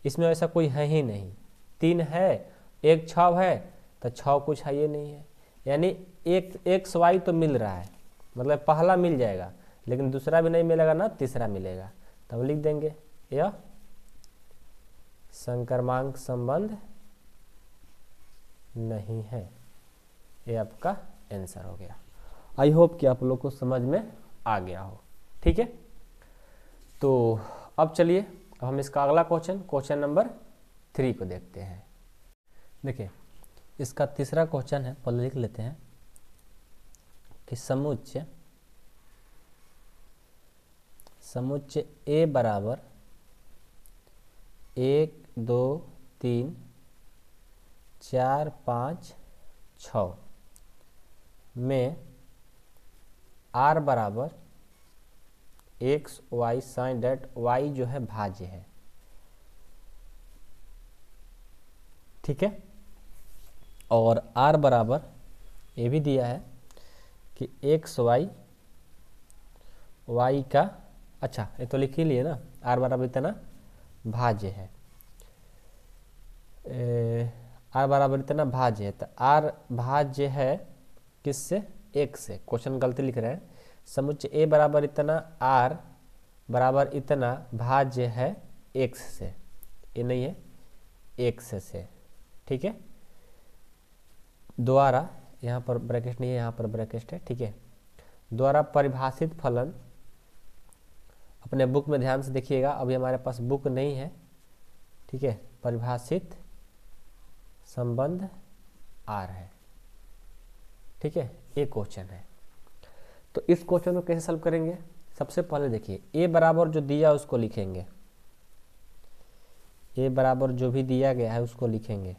इसमें ऐसा कोई है ही नहीं, 3 है, एक 6 है, तो 6 कुछ है ये नहीं है, यानी एक एक्स वाई तो मिल रहा है, मतलब पहला मिल जाएगा, लेकिन दूसरा भी नहीं मिलेगा ना तीसरा मिलेगा। तब लिख देंगे यह संक्रमांक संबंध नहीं है। ये आपका आंसर हो गया। आई होप कि आप लोग को समझ में आ गया हो। ठीक है, तो अब चलिए अब हम इसका अगला क्वेश्चन नंबर 3 को देखते हैं। देखिए इसका तीसरा क्वेश्चन है, पहले लिख लेते हैं कि समुच्चय ए बराबर 1 2 3 4 5 6 में r बराबर X Y such that Y जो है भाज्य है। ठीक है, और r बराबर ये भी दिया है कि एक्स वाई वाई का, अच्छा ये तो लिख ही लिए ना, r बराबर इतना भाज्य है, r बराबर इतना भाज्य है, तो r भाज्य है किससे, एक से। क्वेश्चन गलती लिख रहे हैं, समुच्चय ए बराबर इतना r बराबर इतना भाज्य है x से, ये नहीं है x से। ठीक है, द्वारा, यहाँ पर ब्रैकेट नहीं है, यहाँ पर ब्रैकेट है। ठीक है, द्वारा परिभाषित फलन, अपने बुक में ध्यान से देखिएगा, अभी हमारे पास बुक नहीं है। ठीक है, परिभाषित संबंध आर है। ठीक है, एक क्वेश्चन है, तो इस क्वेश्चन को कैसे सॉल्व करेंगे। सबसे पहले देखिए ए बराबर जो दिया उसको लिखेंगे, ए बराबर जो भी दिया गया है उसको लिखेंगे।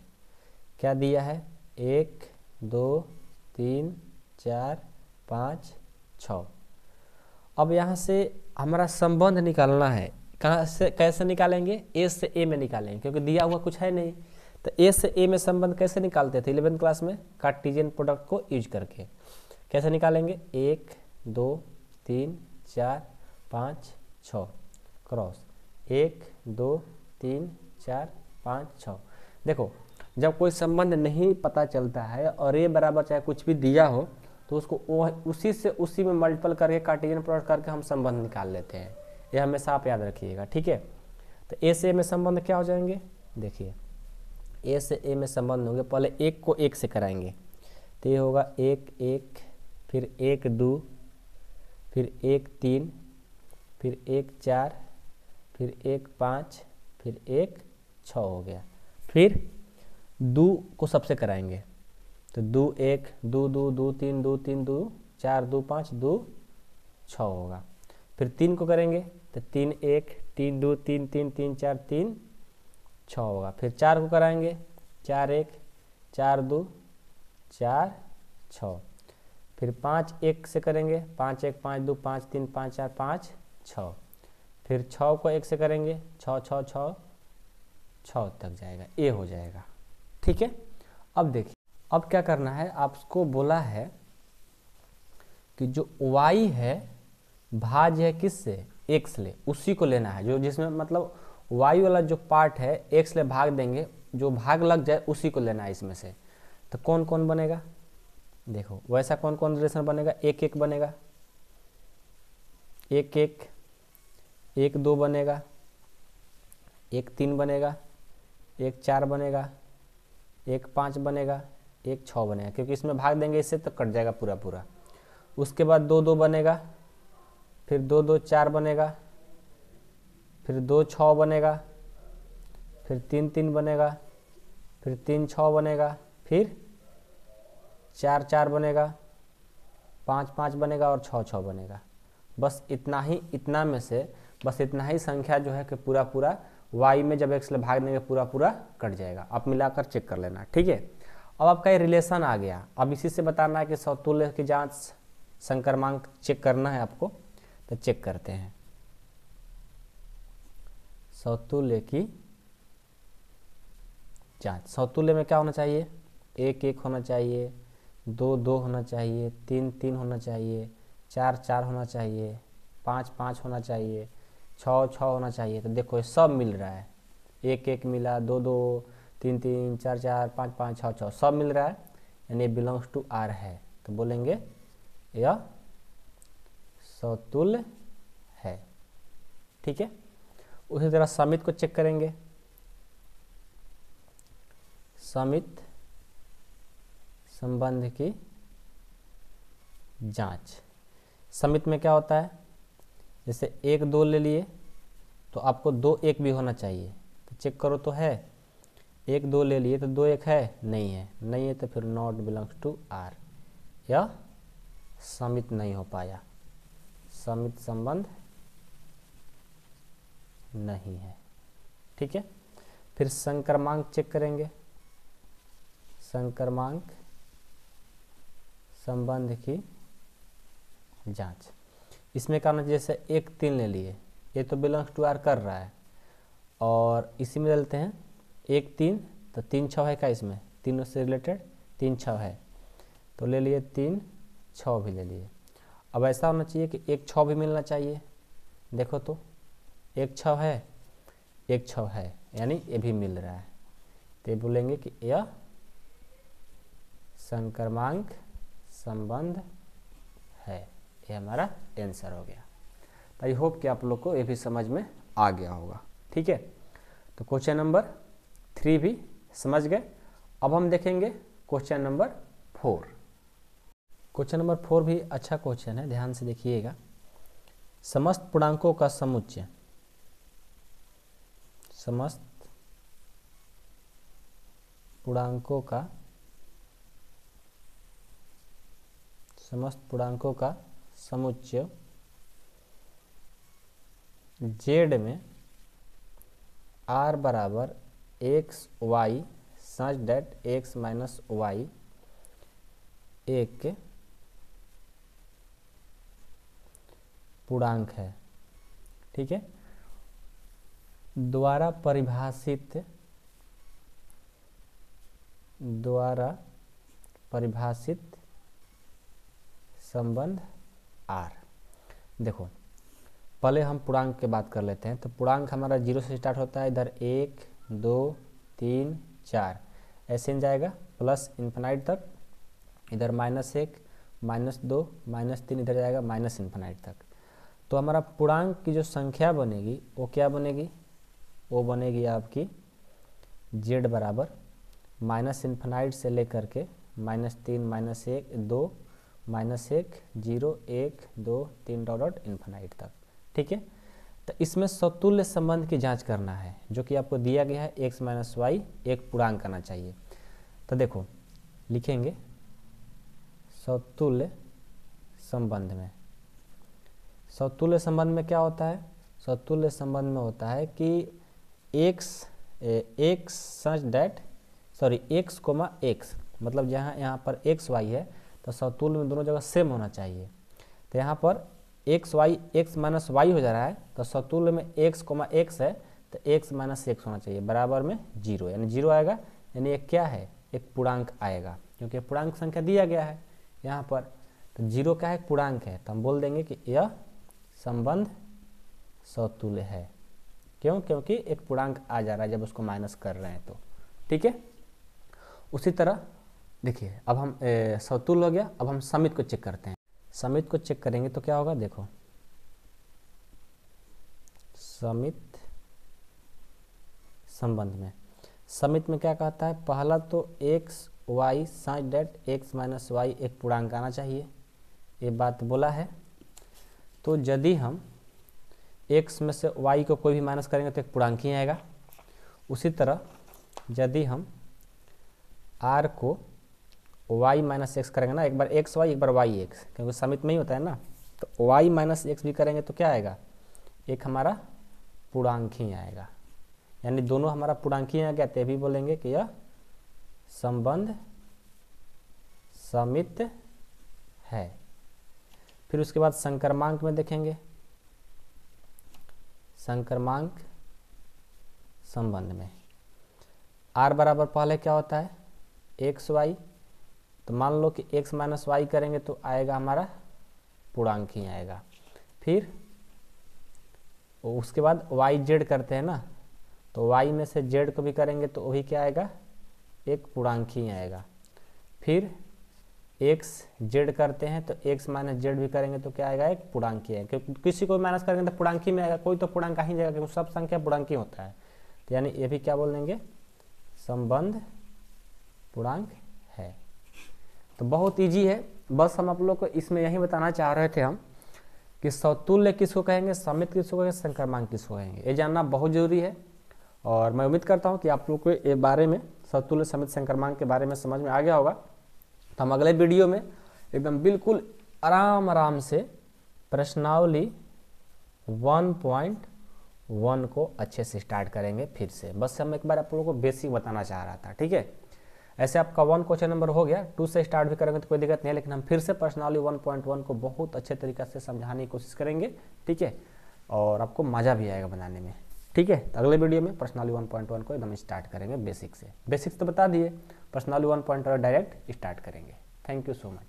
क्या दिया है, 1 2 3 4 5 6। अब यहाँ से हमारा संबंध निकालना है, कहाँ से कैसे निकालेंगे, ए से ए में निकालेंगे, क्योंकि दिया हुआ कुछ है नहीं। तो ए से ए में संबंध कैसे निकालते थे 11th क्लास में, कार्टेशियन प्रोडक्ट को यूज करके। कैसे निकालेंगे, 1 2 3 4 5 6 क्रॉस 1 2 3 4 5 6। देखो जब कोई संबंध नहीं पता चलता है और ए बराबर चाहे कुछ भी दिया हो, तो उसको उसी से उसी में मल्टीपल करके कार्टेशियन प्रोडक्ट करके हम संबंध निकाल लेते हैं। ये हमेशा आप याद रखिएगा। ठीक है, तो ए से ए में संबंध क्या हो जाएंगे, देखिए ए से ए में संबंध होंगे, पहले एक को एक से कराएंगे, तो ये होगा 1 1, फिर 1 2, फिर 1 3, फिर 1 4, फिर 1 5, फिर 1 6 हो गया। फिर 2 को सबसे कराएंगे, तो 2 1 2 2 2 3 2 3 2 4 2 5 2 6 होगा। फिर 3 को करेंगे तो 3 1 3 2 3 3 3 4 3 6 होगा। फिर 4 को कराएंगे, 4 1 4 2 4 6। फिर 5 1 से करेंगे, 5 1 5 2 5 3 5 4 5 6। फिर 6 को 1 से करेंगे, 6 6 6 6 तक जाएगा, ए हो जाएगा। ठीक है, अब देखिए अब क्या करना है, आपको बोला है कि जो y है भाज्य है किससे, x ले, उसी को लेना है, जो जिसमें मतलब y वाला जो पार्ट है x ले भाग देंगे, जो भाग लग जाए उसी को लेना है इसमें से। तो कौन कौन बनेगा, देखो वैसा कौन कौन रिलेशन बनेगा, 1 1 बनेगा, 1 1 1 2 बनेगा, 1 3 बनेगा, 1 4 बनेगा, 1 5 बनेगा, 1 6 बनेगा, क्योंकि इसमें भाग देंगे इससे तो कट जाएगा पूरा पूरा। उसके बाद 2 2 बनेगा, फिर 2 2 4 बनेगा, फिर 2 6 बनेगा, फिर 3 3 बनेगा, फिर 3 6 बनेगा, फिर 4 4 बनेगा, 5 5 बनेगा और 6 6 बनेगा। बस इतना ही, इतना में से बस इतना ही संख्या जो है कि पूरा पूरा y में जब x ले भाग देंगे पूरा पूरा कट जाएगा। आप मिलाकर चेक कर लेना। ठीक है, अब आपका ये रिलेशन आ गया। अब इसी से बताना है कि समतुल्य की जांच, संक्रमांक चेक करना है आपको, तो चेक करते हैं। समतुल्य की जांच। समतुल्य में क्या होना चाहिए, 1 1 होना चाहिए, 2 2 होना चाहिए, 3 3 होना चाहिए, 4 4 होना चाहिए, 5 5 होना चाहिए, 6 6 होना चाहिए। तो देखो ये सब मिल रहा है, 1 1 मिला, 2 2, 3 3, 4 4, 5 5, 6 6 सब मिल रहा है, यानी बिलोंग्स टू आर है। तो बोलेंगे यह समतुल्य है। ठीक है। उसी तरह समित को चेक करेंगे। समित संबंध की जांच। समित में क्या होता है, जैसे 1 2 ले लिए तो आपको 2 1 भी होना चाहिए। तो चेक करो तो है, 1 2 ले लिए तो 2 1 है, नहीं है, नहीं है तो फिर नॉट बिलोंग्स टू आर, यह समित नहीं हो पाया, समित संबंध नहीं है। ठीक है। फिर संक्रमांक चेक करेंगे। संक्रमांक संबंध की जांच। इसमें क्या होना चाहिए, जैसे 1 3 ले लिए, ये तो बिलोंग्स टू आर कर रहा है, और इसी में डालते हैं 1 3, तो 3 6 है क्या, इसमें तीनों से रिलेटेड 3 6 है, तो ले लिए 3 6 भी ले लिए। अब ऐसा होना चाहिए कि 1 6 भी मिलना चाहिए। देखो तो 1 6 है, 1 6 है, यानी ये भी मिल रहा है। तो ये बोलेंगे कि यह संक्रमांक संबंध है। ये हमारा आंसर हो गया। तो आई होप कि आप लोग को ये भी समझ में आ गया होगा। ठीक है। तो क्वेश्चन नंबर 3 भी समझ गए। अब हम देखेंगे क्वेश्चन नंबर 4। क्वेश्चन नंबर 4 भी अच्छा क्वेश्चन है, ध्यान से देखिएगा। समस्त पूर्णांकों का समुच्चय, समस्त पूर्णांकों का समुच्चय जेड में r बराबर एक्स वाई सच डेट एक्स माइनस वाई एक पूर्णांक है। ठीक है। द्वारा परिभाषित संबंध R। देखो पहले हम पूर्णांक की बात कर लेते हैं। तो पूर्णांक हमारा 0 से स्टार्ट होता है, इधर 1 2 3 4 ऐसे ही जाएगा प्लस इन्फिनाइट तक, इधर -1 -2 -3 इधर जाएगा माइनस इन्फिनाइट तक। तो हमारा पूर्णांक की जो संख्या बनेगी वो क्या बनेगी, वो बनेगी आपकी z बराबर माइनस इन्फिनाइट से लेकर के -3 -1 2 -1 0 1 2 3 डॉट इन्फिनाइट तक। ठीक है। तो इसमें समतुल्य संबंध की जांच करना है, जो कि आपको दिया गया है x माइनस वाई एक पूर्णांक आना चाहिए। तो देखो लिखेंगे समतुल्य संबंध में। समतुल्य संबंध में क्या होता है, समतुल्य संबंध में होता है कि x सच डेट x, मतलब जहाँ यहाँ पर x y है तो समतुल्य में दोनों जगह सेम होना चाहिए। तो यहाँ पर x माइनस वाई हो जा रहा है, तो समतुल्य में x है तो x माइनस x होना चाहिए, बराबर में 0, यानी 0 आएगा, यानी एक क्या है, एक पूर्णांक आएगा, क्योंकि पूर्णांक संख्या दिया गया है यहाँ पर। तो 0 क्या है, पूर्णांक है, तो हम बोल देंगे कि यह संबंध समतुल्य है। क्यों, क्योंकि एक पूर्णांक आ जा रहा है जब उसको माइनस कर रहे हैं तो। ठीक है। उसी तरह देखिए अब हम समतुल्य हो गया, अब हम समित को चेक करते हैं। समित को चेक करेंगे तो क्या होगा, देखो समित संबंध में, समित में क्या कहता है, पहला तो X Y such that X minus Y एक पूर्णांक आना चाहिए, ये बात बोला है। तो यदि हम x में से y को कोई भी माइनस करेंगे तो एक पूर्णांक ही आएगा। उसी तरह यदि हम r को y माइनस एक्स करेंगे ना, एक बार x y एक बार y x, क्योंकि समित में ही होता है ना, तो y माइनस एक्स भी करेंगे तो क्या आएगा, एक हमारा पूर्णांक ही आएगा, यानी दोनों हमारा पूर्णांक ही आ गया, तो भी बोलेंगे कि यह संबंध समित है। फिर उसके बाद संक्रमांक में देखेंगे, संक्रमांक संबंध में आर बराबर पहले क्या होता है एक्स वाई, तो मान लो कि एक्स माइनस वाई करेंगे तो आएगा हमारा पूर्णांक ही आएगा। फिर उसके बाद वाई जेड करते हैं ना, तो वाई में से जेड को भी करेंगे तो वही क्या आएगा एक पूर्णांक ही आएगा। फिर एक्स जेड करते हैं तो एक्स माइनस जेड भी करेंगे तो क्या आएगा एक पूर्णांक ही आएगा, क्योंकि किसी को माइनस करेंगे तो पूर्णांक ही में आएगा, कोई तो पूर्णांक ही जाएगा क्योंकि सब संख्या पूर्णांक ही होता है। तो यानी ये भी क्या बोल देंगे संबंध पूर्णांक है। तो बहुत इजी है, बस हम आप लोग को इसमें यही बताना चाह रहे थे हम कि समतुल्य किसको कहेंगे, समित किसको कहेंगे, संक्रमांक किसको कहेंगे, ये जानना बहुत जरूरी है। और मैं उम्मीद करता हूँ कि आप लोग को ये बारे में समतुल्य समित संक्रमांक के बारे में समझ में आ गया होगा। तो हम अगले वीडियो में एकदम बिल्कुल आराम से प्रश्नावली 1.1 को अच्छे से स्टार्ट करेंगे फिर से। बस हम एक बार आप लोगों को बेसिक बताना चाह रहा था, ठीक है। ऐसे आपका 1 क्वेश्चन नंबर हो गया, 2 से स्टार्ट भी करेंगे तो कोई दिक्कत नहीं है, लेकिन हम फिर से प्रश्नावली 1.1 को बहुत अच्छे तरीके से समझाने की कोशिश करेंगे, ठीक है, और आपको मज़ा भी आएगा बनाने में, ठीक है। तो अगले वीडियो में प्रश्नावली 1.1 को एकदम स्टार्ट करेंगे बेसिक्स तो बता दिए, प्रश्नावली 1.1 डायरेक्ट स्टार्ट करेंगे। Thank you so much.